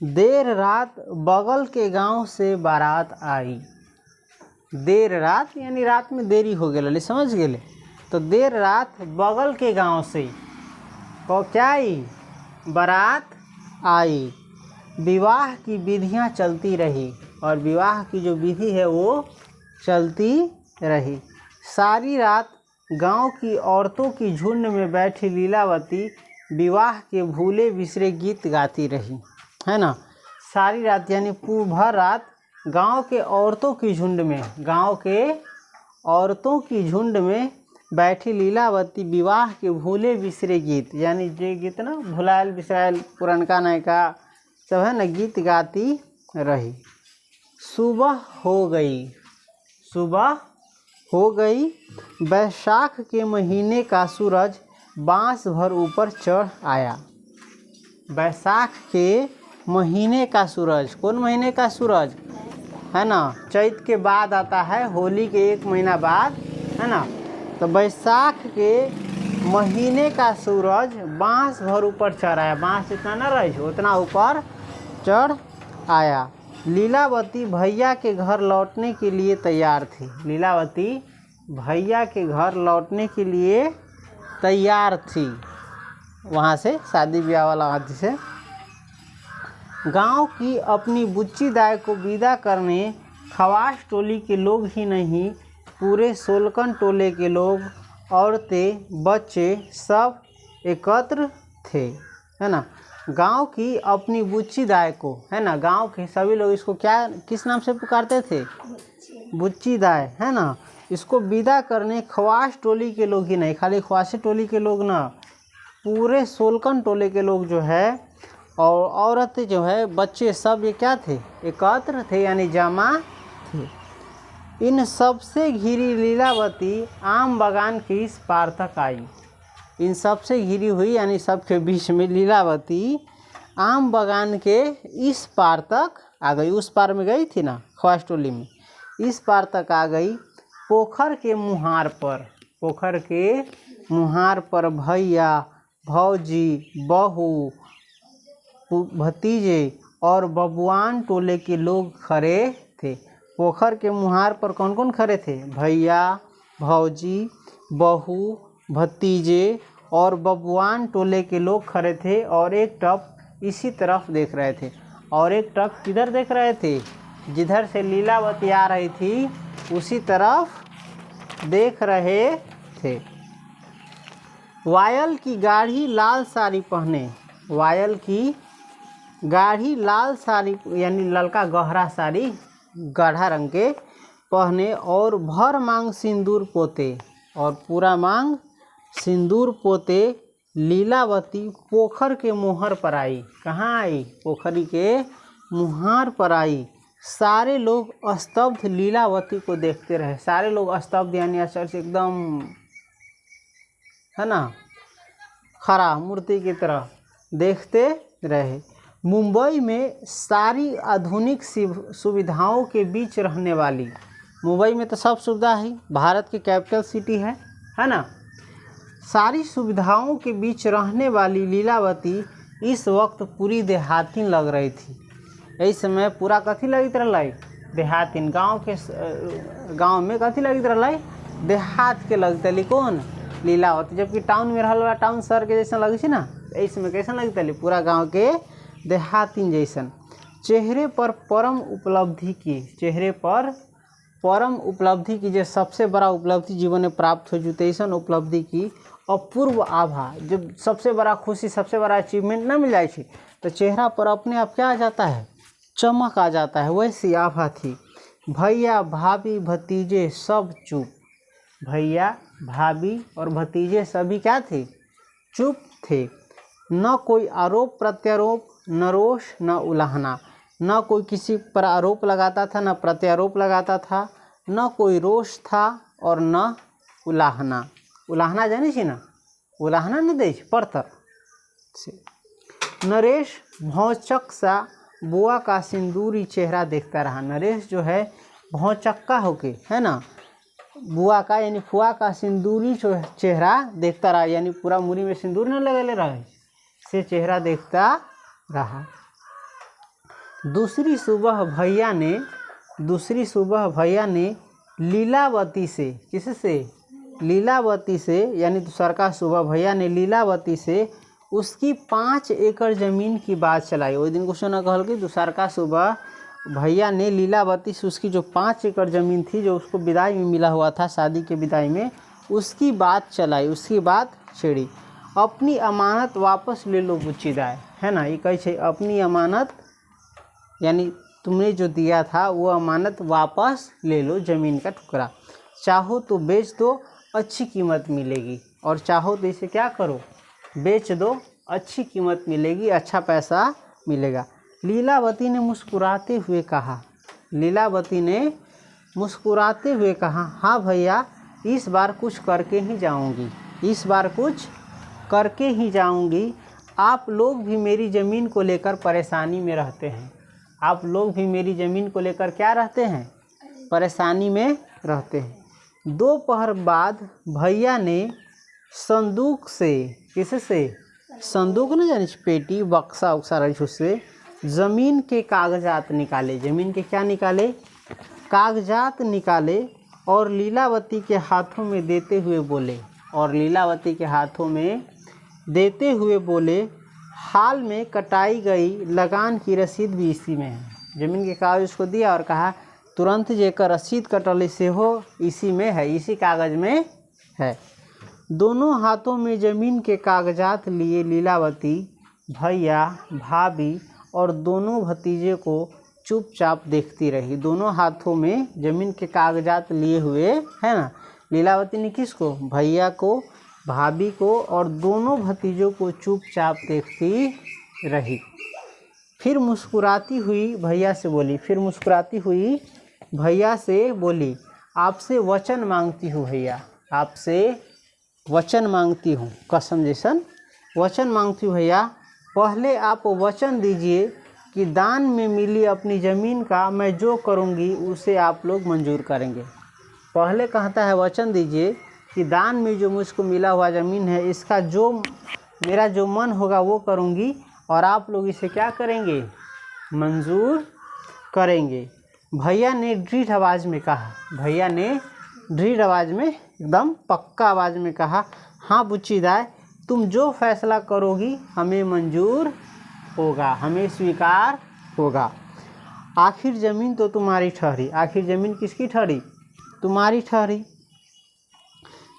देर रात बगल के गांव से बारात आई। देर रात यानी रात में देरी हो गए, समझ गए। तो देर रात बगल के गांव से को क्या आई, बारात आई। विवाह की विधियां चलती रही, और विवाह की जो विधि है वो चलती रही। सारी रात गांव की औरतों की झुंड में बैठी लीलावती विवाह के भूले बिसरे गीत गाती रही, है ना। सारी रात यानी भर रात गांव के औरतों की झुंड में, गांव के औरतों की झुंड में बैठी लीलावती विवाह के भूले बिसरे गीत, यानी जो गीत ना भुलायल बिसरायल पुरनका नयका सब है ना, गीत गाती रही। सुबह हो गई, सुबह हो गई। बैसाख के महीने का सूरज बांस भर ऊपर चढ़ आया। बैसाख के महीने का सूरज, कौन महीने का सूरज है ना, चैत के बाद आता है, होली के 1 महीना बाद, है ना। तो बैसाख के महीने का सूरज बांस भर ऊपर चढ़ आया। बांस जितना न रहे उतना ऊपर चढ़ आया। लीलावती भैया के घर लौटने के लिए तैयार थी। लीलावती भैया के घर लौटने के लिए तैयार थी, वहाँ से शादी ब्याह वाला आदि से। गांव की अपनी बुच्ची दाई को विदा करने खवास टोली के लोग ही नहीं, पूरे सोलकन टोले के लोग, औरतें, बच्चे सब एकत्र थे, है ना। गांव की अपनी बुच्ची दाई को, है ना, गांव के सभी लोग इसको क्या किस नाम से पुकारते थे, बुच्ची दाई, है ना। इसको विदा करने खवास टोली के लोग ही नहीं, खाली खवासी टोली के लोग ना, पूरे सोलकन टोले के लोग जो है, और औरतें जो है, बच्चे सब ये क्या थे, एकत्र थे, यानी जमा थे। इन सबसे घिरी लीलावती आम बागान के इस पार तक आई। इन सबसे घिरी हुई यानी सबके बीच में लीलावती आम बागान के इस पार तक आ गई। उस पार में गई थी ना खवास टोली में, इस पार तक आ गई। पोखर के मुहार पर, पोखर के मुहार पर भैया, भौजी, बहू, भतीजे और बबुआन टोले के लोग खड़े थे। पोखर के मुहार पर कौन कौन खड़े थे, भैया, भौजी, बहू, भतीजे और बबुआन टोले के लोग खड़े थे, और एक टप इसी तरफ देख रहे थे। और एक टप किधर देख रहे थे, जिधर से लीलावती आ रही थी उसी तरफ देख रहे थे। वायल की गाढ़ी लाल साड़ी पहने, वायल की गाढ़ी लाल साड़ी यानी ललका गहरा साड़ी, गाढ़ा रंग के पहने, और भर मांग सिंदूर पोते, और पूरा मांग सिंदूर पोते लीलावती पोखर के मुहर पर आई। कहाँ आई, पोखरी के मुहार पर आई। सारे लोग स्तब्ध लीलावती को देखते रहे। सारे लोग स्तब्ध यानी एकदम, है ना, खड़ा मूर्ति की तरह देखते रहे। मुंबई में सारी आधुनिक सुविधाओं के बीच रहने वाली, मुंबई में तो सब सुविधा है, भारत की कैपिटल सिटी है ना। सारी सुविधाओं के बीच रहने वाली लीलावती इस वक्त पूरी देहातीन लग रही थी। इस समय पूरा कथी लगित रही, देहातीन। गांव में कथी लगित रही, देहात के लगते कौन, लीलावती। जबकि टाउन में रहल टाउन शहर के जैसा लगे ना, इसमें कैसा लगता पूरा गांव के देहातीन जैसन। चेहरे पर परम उपलब्धि की, चेहरे पर परम उपलब्धि की, जो सबसे बड़ा उपलब्धि जीवन में प्राप्त हो जुते ऐसा उपलब्धि की अपूर्व आभा। जब सबसे बड़ा खुशी, सबसे बड़ा अचीवमेंट ना मिल जाए तो चेहरा पर अपने आप क्या आ जाता है, चमक आ जाता है, वैसी आभा थी। भैया, भाभी, भतीजे सब चुप। भैया, भाभी और भतीजे सभी क्या थे, चुप थे। न कोई आरोप प्रत्यारोप, न रोष, न उलाहना। न कोई किसी पर आरोप लगाता था, न प्रत्यारोप लगाता था, न कोई रोष था और न उलाहना। उलाहना जानी छी ना, उलाहना नहीं दे पड़तर से। नरेश भौचक सा बुआ का सिंदूरी चेहरा देखता रहा। नरेश जो है भौचक्का होके, है ना, बुआ का यानी फुआ का सिंदूरी चेहरा देखता रहा, यानी पूरा मुरी में सिंदूर न लगले रहे से चेहरा देखता रहा। दूसरी सुबह भैया ने लीलावती से, किससे? लीलावती से, यानी दूसर का सुबह भैया ने लीलावती से उसकी 5 एकड़ ज़मीन की बात चलाई। वो दिन क्वेश्चन कहल कि दूसर का सुबह भैया ने लीलावती से उसकी जो 5 एकड़ ज़मीन थी जो उसको विदाई में मिला हुआ था, शादी के विदाई में, उसकी बात चलाई, उसकी बात छेड़ी। अपनी अमानत वापस ले लो बुच्चीदार, है ना। ये कहे अपनी अमानत, यानी तुमने जो दिया था वो अमानत वापस ले लो, ज़मीन का टुकड़ा। चाहो तो बेच दो, अच्छी कीमत मिलेगी, और चाहो तो इसे क्या करो, बेच दो, अच्छी कीमत मिलेगी, अच्छा पैसा मिलेगा। लीलावती ने मुस्कुराते हुए कहा, लीलावती ने मुस्कुराते हुए कहा, हाँ भैया, इस बार कुछ करके ही जाऊंगी, इस बार कुछ करके ही जाऊंगी। आप लोग भी मेरी ज़मीन को लेकर परेशानी में रहते हैं, आप लोग भी मेरी ज़मीन को लेकर क्या रहते हैं, परेशानी में रहते हैं। दोपहर बाद भैया ने संदूक से, किससे? संदूक न जानी, पेटी बक्सा उक्सा रही, उससे ज़मीन के कागजात निकाले। ज़मीन के क्या निकाले? कागजात निकाले, और लीलावती के हाथों में देते हुए बोले, और लीलावती के हाथों में देते हुए बोले, हाल में कटाई गई लगान की रसीद भी इसी में है। ज़मीन के कागज उसको दिया और कहा तुरंत जेकर रसीद कटल से हो इसी में है, इसी कागज़ में है। दोनों हाथों में ज़मीन के कागजात लिए लीलावती भैया, भाभी और दोनों भतीजे को चुपचाप देखती रही। दोनों हाथों में ज़मीन के कागजात लिए हुए, है ना, लीलावती ने किसको? भैया को, भाभी को और दोनों भतीजों को चुपचाप देखती रही। फिर मुस्कुराती हुई भैया से बोली, फिर मुस्कुराती हुई भैया से बोली, आपसे वचन मांगती हूँ भैया, आपसे वचन मांगती हूँ, कसम जैसन वचन मांगती हूँ भैया। पहले आप वचन दीजिए कि दान में मिली अपनी ज़मीन का मैं जो करूँगी उसे आप लोग मंजूर करेंगे। पहले कहता है वचन दीजिए कि दान में जो मुझको मिला हुआ ज़मीन है इसका जो मेरा जो मन होगा वो करूँगी, और आप लोग इसे क्या करेंगे? मंजूर करेंगे। भैया ने दृढ़ आवाज़ में कहा, भैया ने दृढ़ आवाज़ में, एकदम पक्का आवाज़ में कहा, हाँ बुच्चीदार, तुम जो फैसला करोगी हमें मंजूर होगा, हमें स्वीकार होगा। आखिर ज़मीन तो तुम्हारी ठहरी। आखिर ज़मीन किसकी ठहरी? तुम्हारी ठहरी,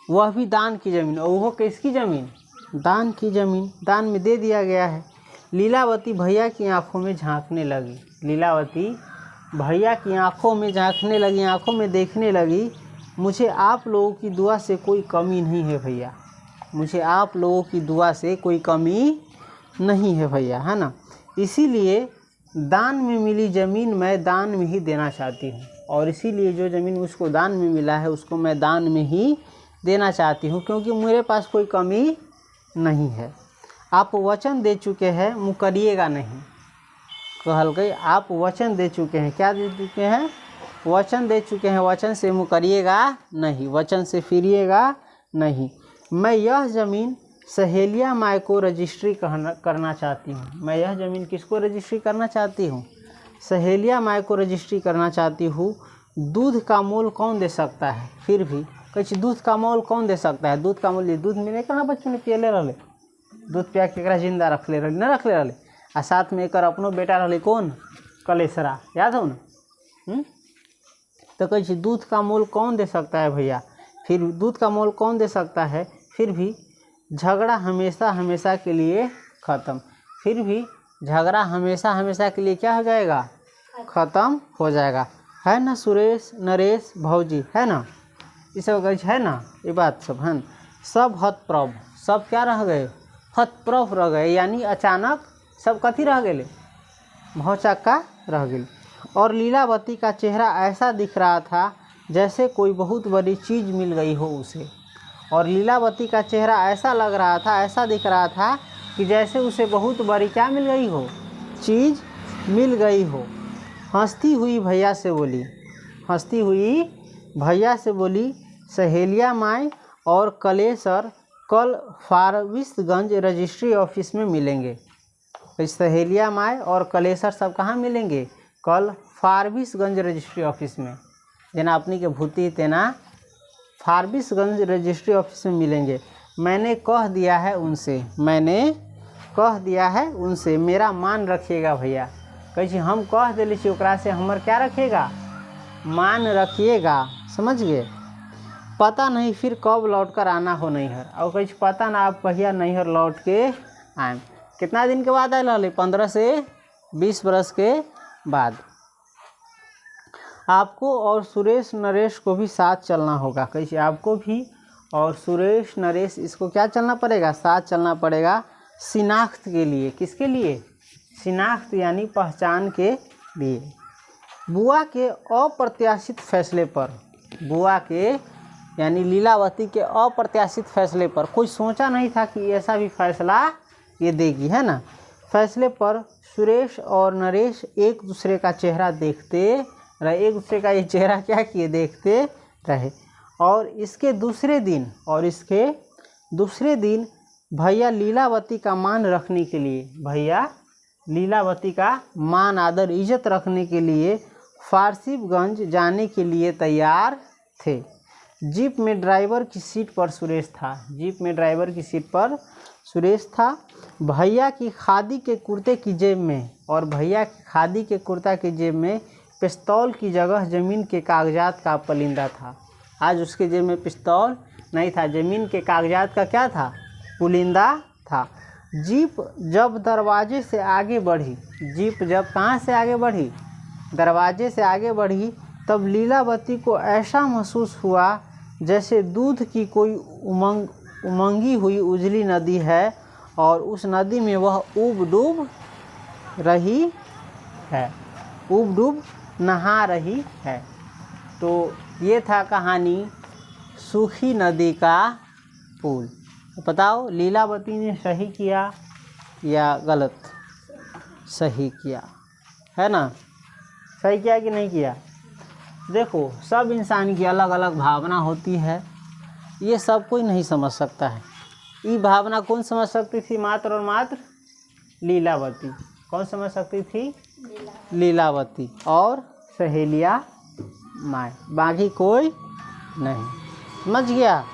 वह भी दान की ज़मीन। और वो किसकी ज़मीन? दान की ज़मीन, दान में दे दिया गया है। लीलावती भैया की आंखों में झांकने लगी, लीलावती भैया की आंखों में झांकने लगी, आंखों में देखने लगी। मुझे आप लोगों की दुआ से कोई कमी नहीं है भैया, मुझे आप लोगों की दुआ से कोई कमी नहीं है भैया, है ना। इसीलिए दान में मिली ज़मीन मैं दान में ही देना चाहती हूँ, और इसीलिए जो ज़मीन मुझको दान में मिला है उसको मैं दान में ही देना चाहती हूँ, क्योंकि मेरे पास कोई कमी नहीं है। आप वचन दे चुके हैं, मुकरिएगा नहीं। कहल गई आप वचन दे चुके हैं, क्या दे चुके हैं? वचन दे चुके हैं, वचन से मुकरिएगा नहीं, वचन से फिरिएगा नहीं। मैं यह ज़मीन सहेलिया माई को रजिस्ट्री करना चाहती हूँ। मैं यह ज़मीन किसको रजिस्ट्री करना चाहती हूँ? सहेलिया माई को रजिस्ट्री करना चाहती हूँ। दूध का मोल कौन दे सकता है? फिर भी कहीं दूध का मोल कौन दे सकता है? दूध का मोल, दूध मिले कहाँ बच्चों ने पियले रहे, दूध पिया के एकरा जिंदा रखले रहे, न रखले रहे, आ साथ में एक अपनो बेटा रहे कौन? कलेसरा, याद हो ना। तो कहीं दूध का मोल कौन दे सकता है भैया? फिर दूध का मोल कौन दे सकता है? फिर भी झगड़ा हमेशा हमेशा के लिए ख़त्म। फिर भी झगड़ा हमेशा हमेशा के लिए क्या हो जाएगा? ख़त्म हो जाएगा, है ना सुरेश, नरेश, भौजी, है ना, ये सब कहीं है ना, ये बात सब है ना। सब हतप्रभ, सब क्या रह गए? हतप्रभ रह गए, यानी अचानक सब कथी रह गए? भौचक्का रह गए। और लीलावती का चेहरा ऐसा दिख रहा था जैसे कोई बहुत बड़ी चीज़ मिल गई हो उसे। और लीलावती का चेहरा ऐसा लग रहा था, ऐसा दिख रहा था कि जैसे उसे बहुत बड़ी क्या मिल गई हो? चीज़ मिल गई हो। हंसती हुई भैया से बोली, हंसती हुई भैया से बोली, सहेलिया माई और कलेसर कल फारबिसगंज रजिस्ट्री ऑफिस में मिलेंगे। तो सहेलिया माए और कलेसर सब कहाँ मिलेंगे? कल फारबिसगंज रजिस्ट्री ऑफिस में, जना अपनी के भूति तेना फारबिसगंज रजिस्ट्री ऑफिस में मिलेंगे। मैंने कह दिया है उनसे मेरा मान रखिएगा भैया। कैसे हम कह दिले छी ओकरा से हमर क्या रखिएगा? मान रखिएगा, समझ गए। पता नहीं फिर कब लौट कर आना हो नैहर, और कैसे पता ना आप कहिया नैहर लौट के आए। कितना दिन के बाद आए रहले? 15 से 20 बरस के बाद। आपको और सुरेश नरेश को भी साथ चलना होगा। कैसे? आपको भी और सुरेश नरेश इसको क्या चलना पड़ेगा? साथ चलना पड़ेगा शिनाख्त के लिए। किसके लिए? शिनाख्त यानी पहचान के लिए। बुआ के अप्रत्याशित फैसले पर, बुआ के यानी लीलावती के अप्रत्याशित फैसले पर, कोई सोचा नहीं था कि ऐसा भी फैसला ये देगी, है ना। फैसले पर सुरेश और नरेश एक दूसरे का चेहरा देखते रहे, एक दूसरे का ये चेहरा क्या किए? देखते रहे। और इसके दूसरे दिन भैया लीलावती का मान रखने के लिए, भैया लीलावती का मान आदर इज्जत रखने के लिए फारबिसगंज जाने के लिए तैयार थे। जीप में ड्राइवर की सीट पर सुरेश था। भैया की खादी के कुर्ते की जेब में, और भैया की खादी के कुर्ता की जेब में पिस्तौल की जगह ज़मीन के कागजात का पुलिंदा था। आज उसके जेब में पिस्तौल नहीं था, ज़मीन के कागजात का क्या था? पुलिंदा था। जीप जब दरवाजे से आगे बढ़ी, जीप जब कहाँ से आगे बढ़ी? दरवाजे से आगे बढ़ी, तब लीलावती को ऐसा महसूस हुआ जैसे दूध की कोई उमंगी हुई उजली नदी है और उस नदी में वह ऊब डूब नहा रही है। तो ये था कहानी सूखी नदी का पुल। बताओ लीलावती ने सही किया या गलत? सही किया, है ना। सही किया कि नहीं किया? देखो, सब इंसान की अलग अलग भावना होती है, ये सब कोई नहीं समझ सकता है। ये भावना कौन समझ सकती थी? मात्र और मात्र लीलावती। कौन समझ सकती थी? लीलावती और सहेलिया माए, बाकी कोई नहीं। समझ गया?